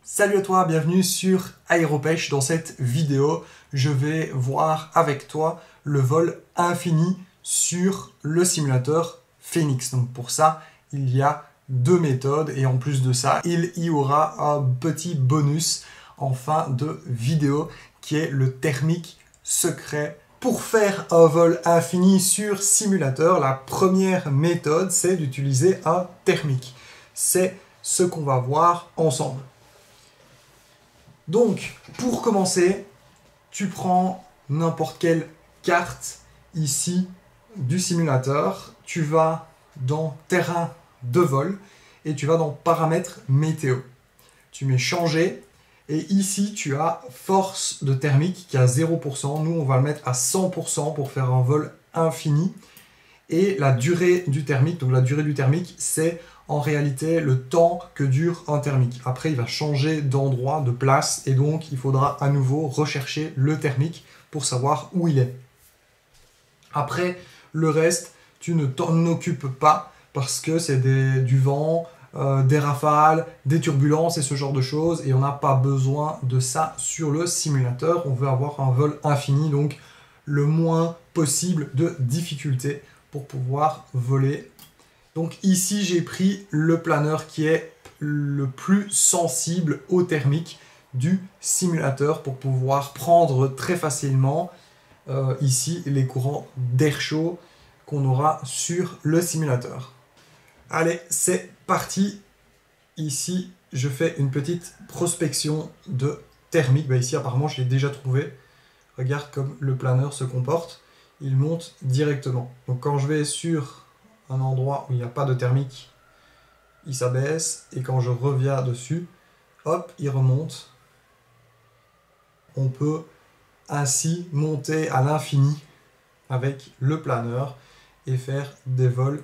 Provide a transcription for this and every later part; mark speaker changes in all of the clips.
Speaker 1: Salut à toi, bienvenue sur Aéropêche. Dans cette vidéo, je vais voir avec toi le vol infini sur le simulateur Phoenix. Donc pour ça, il y a deux méthodes et en plus de ça, il y aura un petit bonus en fin de vidéo qui est le thermique secret. Pour faire un vol infini sur simulateur, la première méthode, c'est d'utiliser un thermique. C'est ce qu'on va voir ensemble. Donc, pour commencer, tu prends n'importe quelle carte ici du simulateur, tu vas dans terrain de vol et tu vas dans paramètres météo. Tu mets changer et ici tu as force de thermique qui est à 0%. Nous on va le mettre à 100% pour faire un vol infini. Et la durée du thermique, donc la durée du thermique, c'est en réalité le temps que dure un thermique. Après, il va changer d'endroit, de place, et donc il faudra à nouveau rechercher le thermique pour savoir où il est. Après, le reste, tu ne t'en occupes pas parce que c'est du vent, des rafales, des turbulences et ce genre de choses, et on n'a pas besoin de ça sur le simulateur. On veut avoir un vol infini, donc le moins possible de difficulté pour pouvoir voler. Donc ici, j'ai pris le planeur qui est le plus sensible au thermique du simulateur pour pouvoir prendre très facilement ici les courants d'air chaud qu'on aura sur le simulateur. Allez, c'est parti. Ici, je fais une petite prospection de thermique. Ici, apparemment, je l'ai déjà trouvé. Regarde comme le planeur se comporte. Il monte directement. Donc quand je vais sur un endroit où il n'y a pas de thermique, il s'abaisse. Et quand je reviens dessus, hop, il remonte. On peut ainsi monter à l'infini avec le planeur et faire des vols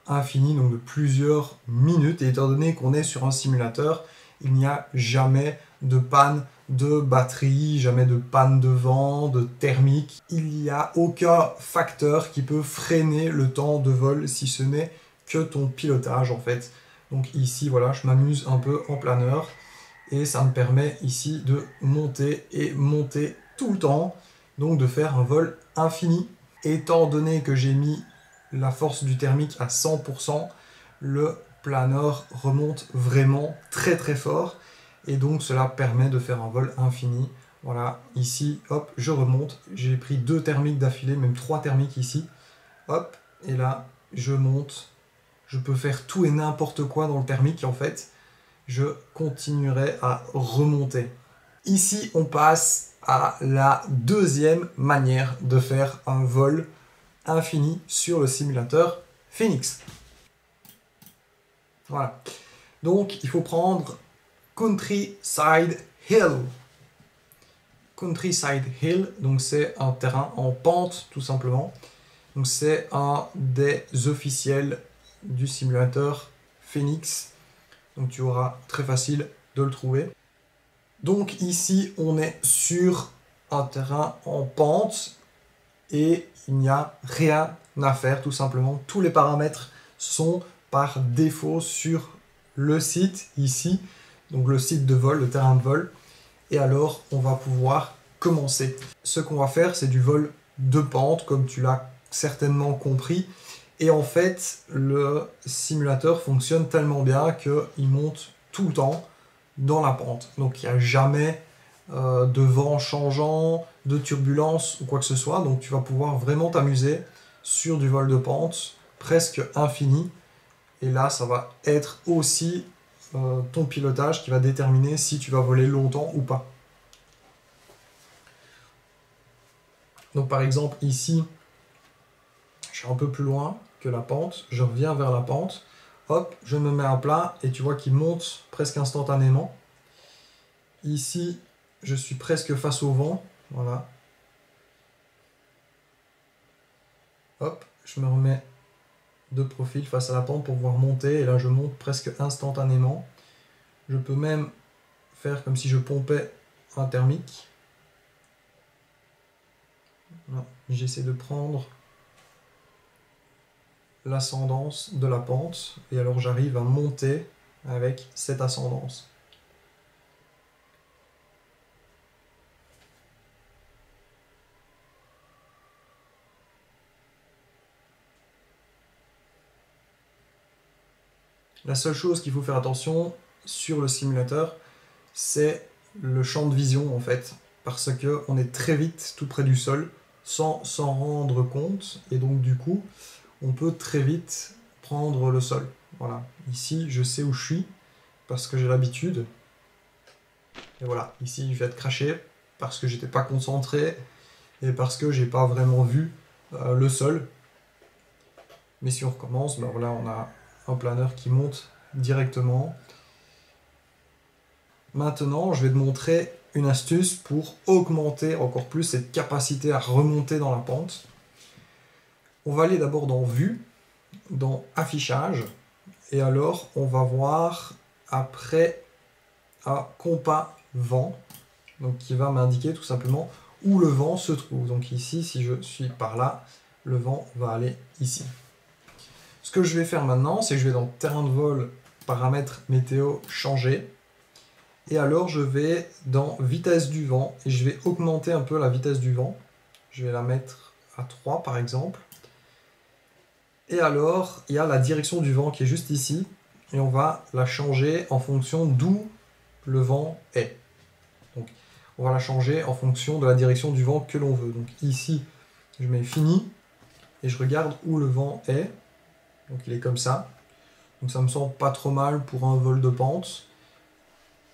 Speaker 1: infinis, donc de plusieurs minutes. Et étant donné qu'on est sur un simulateur, il n'y a jamais de panne de batterie, jamais de panne de vent, de thermique. Il n'y a aucun facteur qui peut freiner le temps de vol si ce n'est que ton pilotage en fait. Donc ici, voilà, je m'amuse un peu en planeur et ça me permet ici de monter et monter tout le temps, donc de faire un vol infini. Étant donné que j'ai mis la force du thermique à 100%, le planeur remonte vraiment très très fort et donc cela permet de faire un vol infini. Voilà, ici, hop, je remonte, j'ai pris 2 thermiques d'affilée, même 3 thermiques ici, hop, et là, je monte, je peux faire tout et n'importe quoi dans le thermique en fait, je continuerai à remonter. Ici, on passe à la deuxième manière de faire un vol infini sur le simulateur Phoenix. Voilà. Donc, il faut prendre Countryside Hill. Countryside Hill, donc c'est un terrain en pente, tout simplement. Donc, c'est un des officiels du simulateur Phoenix. Donc, tu auras très facile de le trouver. Donc, ici, on est sur un terrain en pente et il n'y a rien à faire, tout simplement. Tous les paramètres sont par défaut sur le site ici, donc le site de vol, le terrain de vol, et alors on va pouvoir commencer. Ce qu'on va faire, c'est du vol de pente, comme tu l'as certainement compris, et en fait, le simulateur fonctionne tellement bien qu'il monte tout le temps dans la pente, donc il n'y a jamais de vent changeant, de turbulence ou quoi que ce soit, donc tu vas pouvoir vraiment t'amuser sur du vol de pente presque infini, et là ça va être aussi ton pilotage qui va déterminer si tu vas voler longtemps ou pas. Donc par exemple ici, je suis un peu plus loin que la pente, je reviens vers la pente, hop, je me mets à plat et tu vois qu'il monte presque instantanément. Ici, je suis presque face au vent, voilà. Hop, je me remets de profil face à la pente pour pouvoir monter, et là je monte presque instantanément. Je peux même faire comme si je pompais un thermique. J'essaie de prendre l'ascendance de la pente, et alors j'arrive à monter avec cette ascendance. La seule chose qu'il faut faire attention sur le simulateur, c'est le champ de vision en fait, parce qu'on est très vite tout près du sol sans s'en rendre compte, et donc du coup, on peut très vite prendre le sol. Voilà, ici je sais où je suis, parce que j'ai l'habitude. Et voilà, ici je vais être craché, parce que j'étais pas concentré, et parce que j'ai pas vraiment vu le sol. Mais si on recommence, ben voilà, on a un planeur qui monte directement. Maintenant, je vais te montrer une astuce pour augmenter encore plus cette capacité à remonter dans la pente. On va aller d'abord dans Vue, dans Affichage, et alors on va voir après à compas vent, donc qui va m'indiquer tout simplement où le vent se trouve. Donc ici, si je suis par là, le vent va aller ici. Ce que je vais faire maintenant, c'est que je vais dans terrain de vol, paramètres météo, changer. Et alors je vais dans vitesse du vent et je vais augmenter un peu la vitesse du vent. Je vais la mettre à 3 par exemple. Et alors il y a la direction du vent qui est juste ici. Et on va la changer en fonction d'où le vent est. Donc on va la changer en fonction de la direction du vent que l'on veut. Donc ici je mets fini et je regarde où le vent est. Donc il est comme ça. Donc ça me semble pas trop mal pour un vol de pente.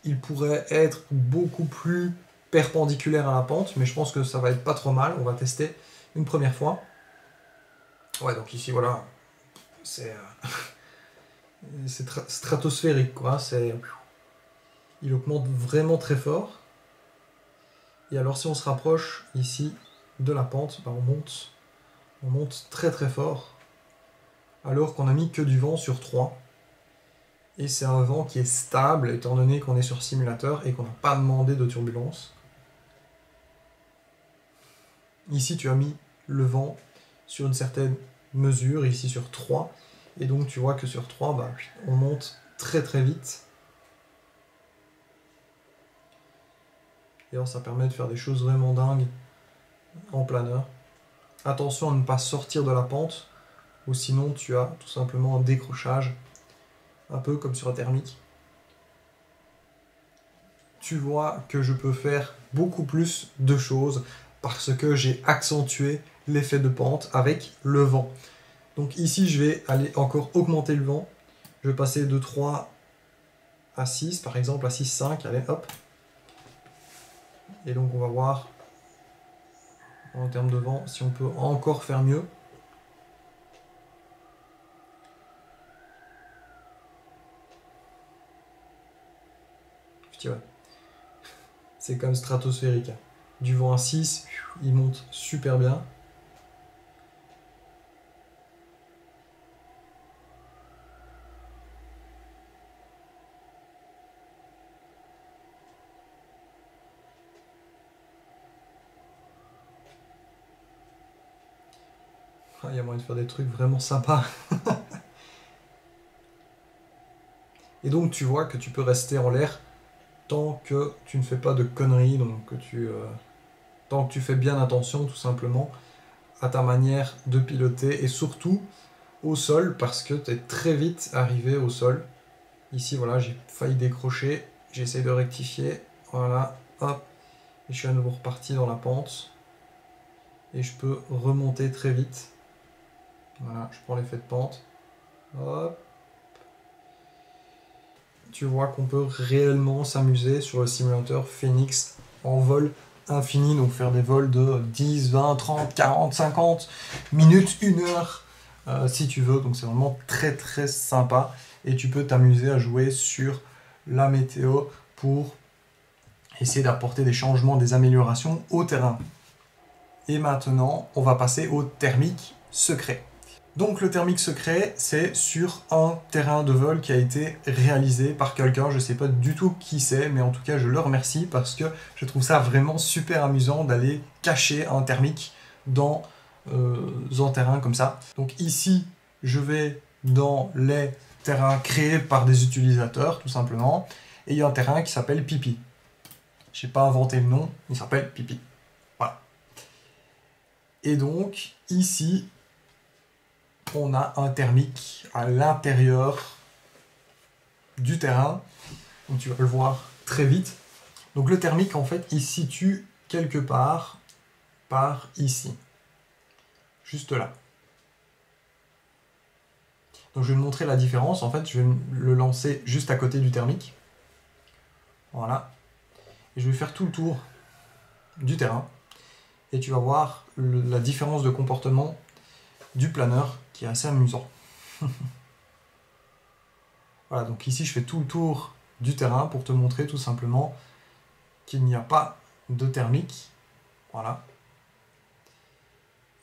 Speaker 1: Il pourrait être beaucoup plus perpendiculaire à la pente, mais je pense que ça va être pas trop mal. On va tester une première fois. Ouais, donc ici, voilà, c'est stratosphérique, quoi. Il augmente vraiment très fort. Et alors, si on se rapproche ici de la pente, ben on monte très très fort, alors qu'on a mis que du vent sur 3. Et c'est un vent qui est stable, étant donné qu'on est sur simulateur et qu'on n'a pas demandé de turbulence. Ici, tu as mis le vent sur une certaine mesure, ici sur 3. Et donc, tu vois que sur 3, bah, on monte très très vite. Et alors, ça permet de faire des choses vraiment dingues en planeur. Attention à ne pas sortir de la pente, ou sinon tu as tout simplement un décrochage, un peu comme sur un thermique. Tu vois que je peux faire beaucoup plus de choses parce que j'ai accentué l'effet de pente avec le vent. Donc ici, je vais aller encore augmenter le vent. Je vais passer de 3 à 6, par exemple, à 6, 5. Allez, hop. Et donc, on va voir, en termes de vent, si on peut encore faire mieux. Ouais. C'est comme stratosphérique. Du vent à 6, il monte super bien. Il y a moyen de faire des trucs vraiment sympas. Et donc tu vois que tu peux rester en l'air tant que tu ne fais pas de conneries, donc tant que tu fais bien attention tout simplement à ta manière de piloter et surtout au sol parce que tu es très vite arrivé au sol. Ici voilà, j'ai failli décrocher, j'essaie de rectifier, voilà, hop, et je suis à nouveau reparti dans la pente et je peux remonter très vite. Voilà, je prends l'effet de pente, hop. Tu vois qu'on peut réellement s'amuser sur le simulateur Phoenix en vol infini, donc faire des vols de 10, 20, 30, 40, 50 minutes, 1 heure, si tu veux. Donc c'est vraiment très très sympa et tu peux t'amuser à jouer sur la météo pour essayer d'apporter des changements, des améliorations au terrain. Et maintenant, on va passer au thermique secret. Donc le thermique secret, c'est sur un terrain de vol qui a été réalisé par quelqu'un, je ne sais pas du tout qui c'est, mais en tout cas je le remercie parce que je trouve ça vraiment super amusant d'aller cacher un thermique dans un terrain comme ça. Donc ici, je vais dans les terrains créés par des utilisateurs, tout simplement, et il y a un terrain qui s'appelle Pipi. Je n'ai pas inventé le nom, il s'appelle Pipi. Voilà. Et donc, ici, on a un thermique à l'intérieur du terrain. Donc tu vas le voir très vite. Donc le thermique, en fait, il se situe quelque part par ici. Juste là. Donc je vais te montrer la différence. En fait, je vais le lancer juste à côté du thermique. Voilà. Et je vais faire tout le tour du terrain. Et tu vas voir la différence de comportement du planeur qui est assez amusant. Voilà, donc ici je fais tout le tour du terrain pour te montrer tout simplement qu'il n'y a pas de thermique. Voilà.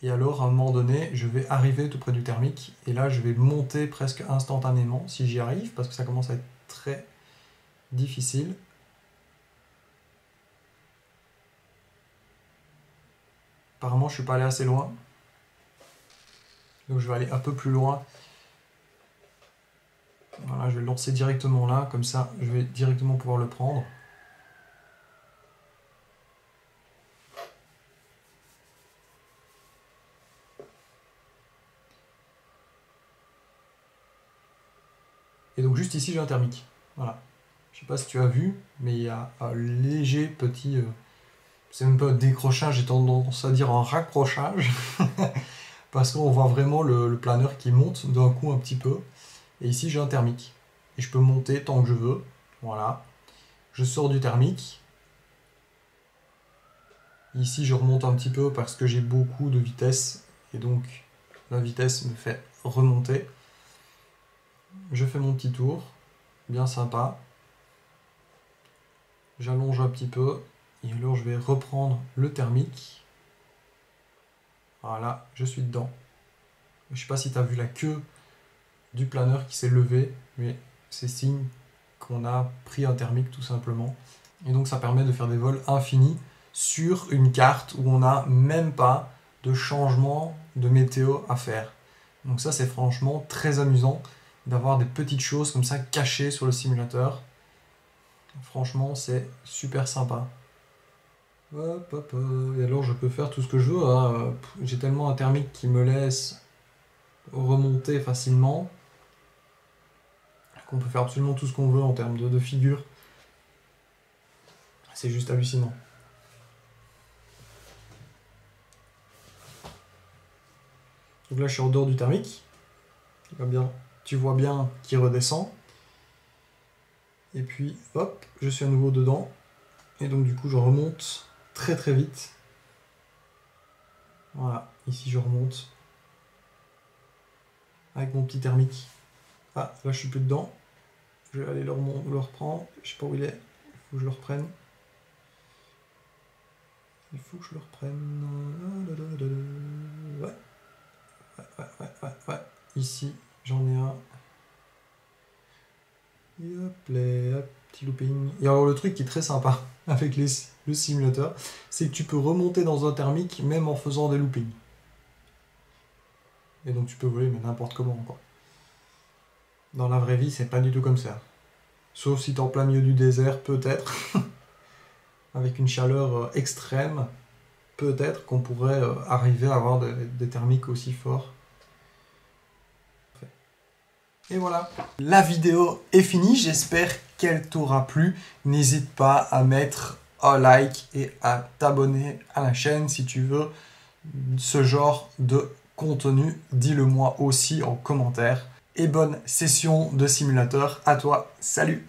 Speaker 1: Et alors à un moment donné, je vais arriver tout près du thermique et là je vais monter presque instantanément si j'y arrive parce que ça commence à être très difficile. Apparemment je suis pas allé assez loin. Donc je vais aller un peu plus loin. Voilà, je vais le lancer directement là, comme ça je vais directement pouvoir le prendre. Et donc juste ici j'ai un thermique. Voilà. Je sais pas si tu as vu, mais il y a un léger petit... c'est même pas un décrochage, j'ai tendance à dire un raccrochage. Parce qu'on voit vraiment le planeur qui monte d'un coup un petit peu. Et ici j'ai un thermique. Et je peux monter tant que je veux. Voilà. Je sors du thermique. Ici je remonte un petit peu parce que j'ai beaucoup de vitesse. Et donc la vitesse me fait remonter. Je fais mon petit tour. Bien sympa. J'allonge un petit peu. Et alors je vais reprendre le thermique. Voilà, je suis dedans. Je ne sais pas si tu as vu la queue du planeur qui s'est levée, mais c'est signe qu'on a pris un thermique tout simplement. Et donc ça permet de faire des vols infinis sur une carte où on n'a même pas de changement de météo à faire. Donc ça c'est franchement très amusant d'avoir des petites choses comme ça cachées sur le simulateur. Franchement c'est super sympa. Hop, hop, et alors je peux faire tout ce que je veux, hein. J'ai tellement un thermique qui me laisse remonter facilement qu'on peut faire absolument tout ce qu'on veut en termes de figure. C'est juste hallucinant. Donc là je suis en dehors du thermique. Tu vois bien qu'il redescend. Et puis hop, je suis à nouveau dedans. Et donc du coup je remonte très très vite. Voilà, ici je remonte. Avec mon petit thermique. Ah, là je suis plus dedans. Je vais aller le reprendre. Je sais pas où il est. Il faut que je le reprenne. Il faut que je le reprenne. Ouais. Ici, j'en ai un. Et hop là, petit looping. Et alors le truc qui est très sympa avec le simulateur, c'est que tu peux remonter dans un thermique même en faisant des loopings. Et donc tu peux voler mais n'importe comment quoi. Dans la vraie vie, c'est pas du tout comme ça. Sauf si t'es en plein milieu du désert, peut-être. Avec une chaleur extrême, peut-être qu'on pourrait arriver à avoir des thermiques aussi forts. Et voilà, la vidéo est finie, j'espère qu'elle t'aura plu. N'hésite pas à mettre un like et à t'abonner à la chaîne si tu veux ce genre de contenu. Dis-le moi aussi en commentaire. Et bonne session de simulateur à toi, salut!